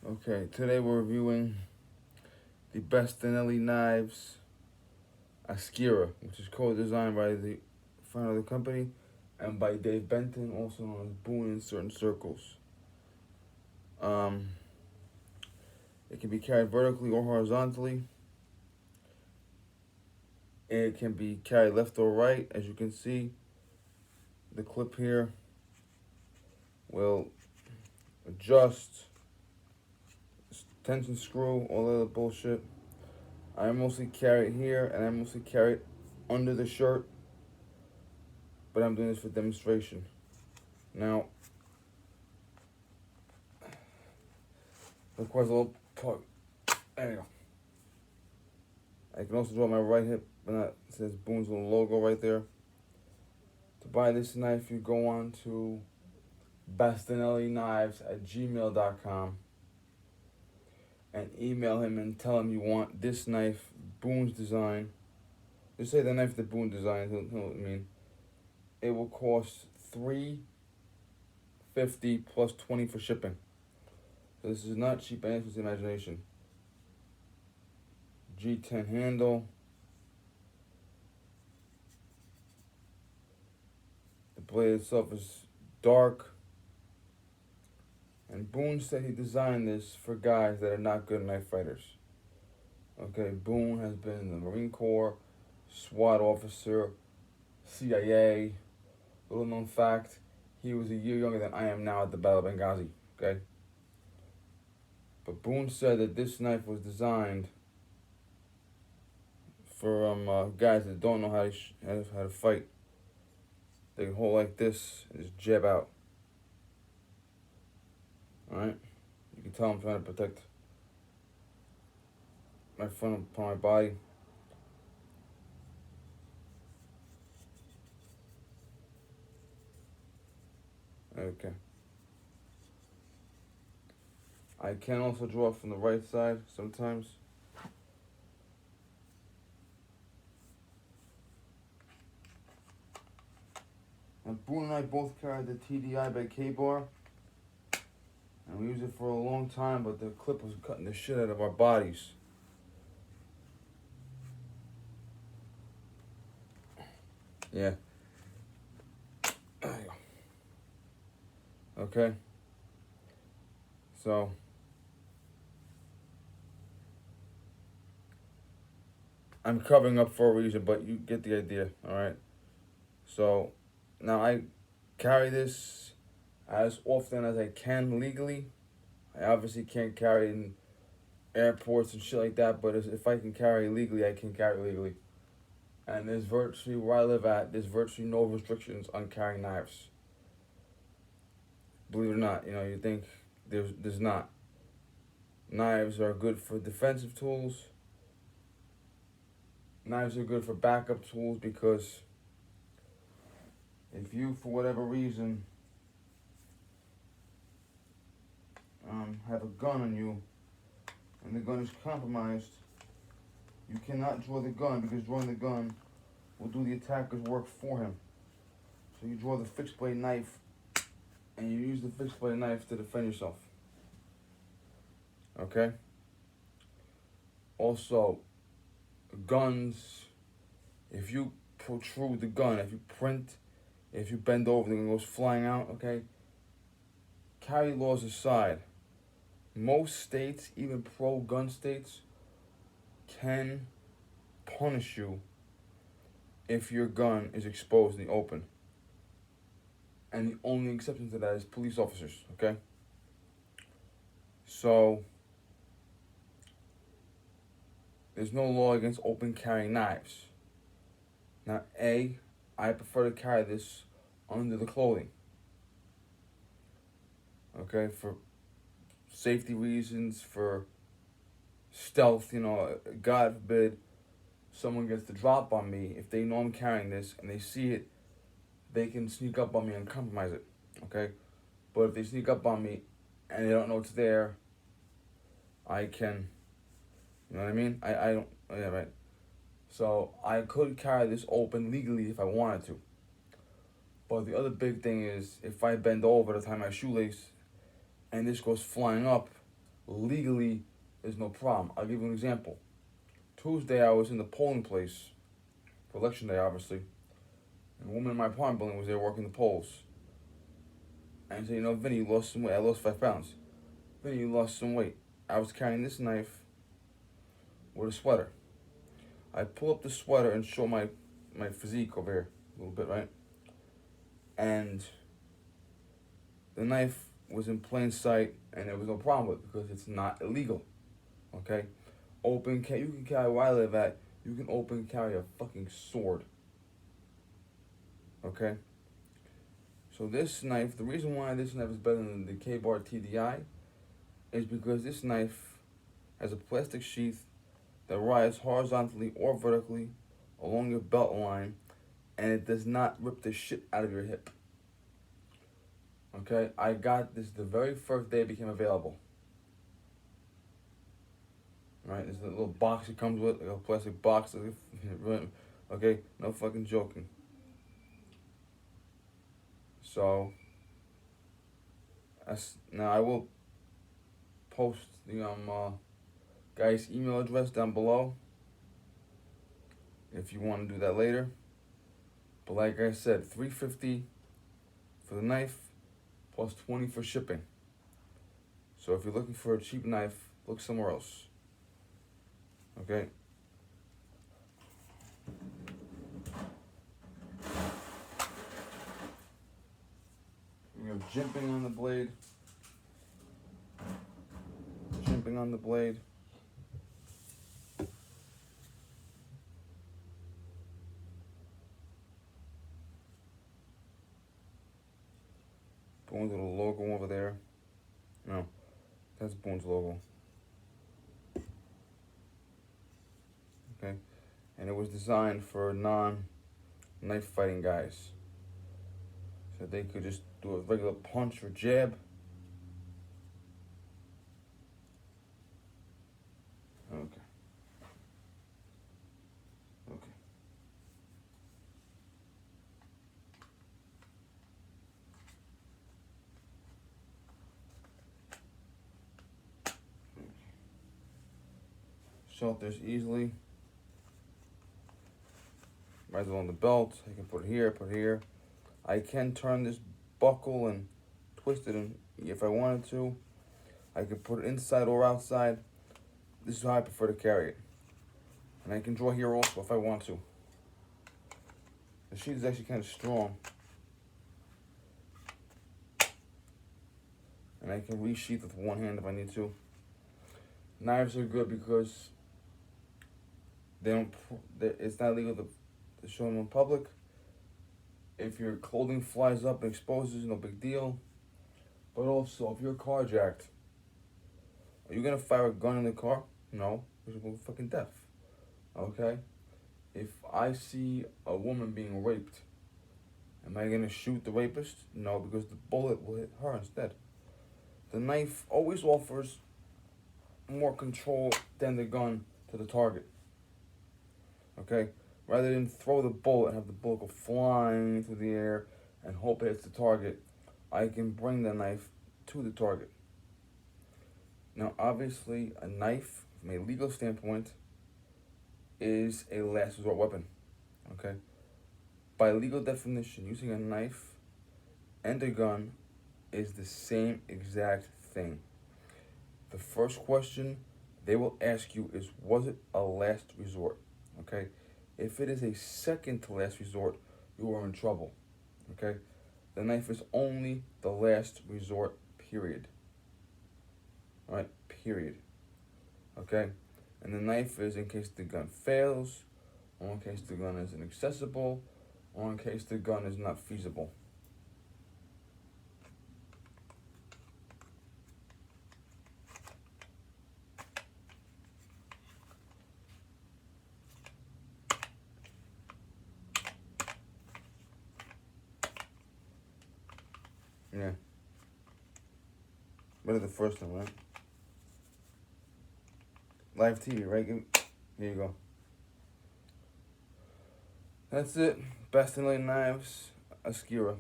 Okay, today we're reviewing the Bastinelli knives Askira, which is co-designed by the founder of the company and by Dave Benton, also known as Boon in certain circles. Um, it can be carried vertically or horizontally. It can be carried left or right. As you can see, the clip here will adjust, tension screw, all that other bullshit. I mostly carry it here, and I mostly carry it under the shirt, but I'm doing this for demonstration. Now, requires a little plug. There you go. I can also draw my right hip, but it says Boon's little logo right there. To buy this knife, you go on to bastinelliknives@gmail.com and email him and tell him you want this knife, Boon's design. Just say the knife that Boon designed. It will cost $3.50 plus 20 for shipping. So this is not cheap by any stretch of the imagination. G10 handle. The blade itself is dark. And Boon said he designed this for guys that are not good knife fighters. Okay, Boon has been in the Marine Corps, SWAT officer, CIA. Little known fact, he was a year younger than I am now at the Battle of Benghazi. Okay? But Boon said that this knife was designed for guys that don't know how to fight. They can hold like this and just jab out. Alright? You can tell I'm trying to protect my front of my body. Okay. I can also draw from the right side sometimes. And Boon and I both carried the TDI by K-Bar. And we used it for a long time, but the clip was cutting the shit out of our bodies. Yeah. Okay. So, I'm covering up for a reason, but you get the idea, alright? So, now I carry this as often as I can legally. I obviously can't carry it in airports and shit like that, but if I can carry legally, I can carry legally. And there's virtually, where I live at, there's virtually no restrictions on carrying knives. Believe it or not, you think there's not. Knives are good for defensive tools. Knives are good for backup tools because if you, for whatever reason, have a gun on you and the gun is compromised, you cannot draw the gun because drawing the gun will do the attacker's work for him. So you draw the fixed blade knife and you use the fixed blade knife to defend yourself. Okay? Also, guns, if you protrude the gun, if you bend over, the gun goes flying out, okay? Carry laws aside, most states, even pro-gun states, can punish you if your gun is exposed in the open. And the only exception to that is police officers, okay? So, there's no law against open carrying knives. Now, I prefer to carry this under the clothing. Okay, for safety reasons, for stealth, God forbid someone gets the drop on me. If they know I'm carrying this and they see it, they can sneak up on me and compromise it, okay? But if they sneak up on me and they don't know it's there, I can, you know what I mean? I don't, yeah, right. So I could carry this open legally if I wanted to. But the other big thing is if I bend over to tie my shoelace and this goes flying up, legally there's no problem. I'll give you an example. Tuesday I was in the polling place for election day, obviously, and a woman in my apartment building was there working the polls. And I said, Vinny, you lost some weight. I lost 5 pounds. Vinny, you lost some weight. I was carrying this knife with a sweater. I pull up the sweater and show my physique over here a little bit, right? And the knife was in plain sight, and there was no problem with it because it's not illegal. Okay? You can carry where I live at, you can open carry a fucking sword. Okay? So this knife, the reason why this knife is better than the K-Bar TDI is because this knife has a plastic sheath that rides horizontally or vertically along your belt line, and it does not rip the shit out of your hip. Okay? I got this the very first day it became available. Right? There's a little box it comes with, like a plastic box. Okay? No fucking joking. So, now I will post the guy's email address down below if you want to do that later. But like I said, $350 for the knife plus $20 for shipping. So if you're looking for a cheap knife, look somewhere else. Okay? We have jimping on the blade. Jimping on the blade. Boon's little logo over there. No, that's Boon's logo. Okay? And it was designed for non-knife fighting guys. So they could just do a regular punch or jab. Okay. Okay. Shelters easily. Right along the belt. I can put it here, I can turn this buckle and twist it in if I wanted to. I can put it inside or outside. This is how I prefer to carry it. And I can draw here also if I want to. The sheet is actually kind of strong. And I can resheath with one hand if I need to. Knives are good because it's not legal to show them in public. If your clothing flies up and exposes, no big deal. But also, if you're carjacked, are you gonna fire a gun in the car? No, because you're fucking deaf. Okay? If I see a woman being raped, am I gonna shoot the rapist? No, because the bullet will hit her instead. The knife always offers more control than the gun to the target. Okay? Rather than throw the bullet and have the bullet go flying through the air and hope it hits the target, I can bring the knife to the target. Now, obviously, a knife, from a legal standpoint, is a last resort weapon. Okay? By legal definition, using a knife and a gun is the same exact thing. The first question they will ask you is, was it a last resort? Okay? If it is a second to last resort, you are in trouble. Okay? The knife is only the last resort, period. Alright? Period. Okay? And the knife is in case the gun fails, or in case the gun is inaccessible, or in case the gun is not feasible. Yeah. Better the first one, right? Live TV, right? There you go. That's it. Bastinelli Knives, Askira.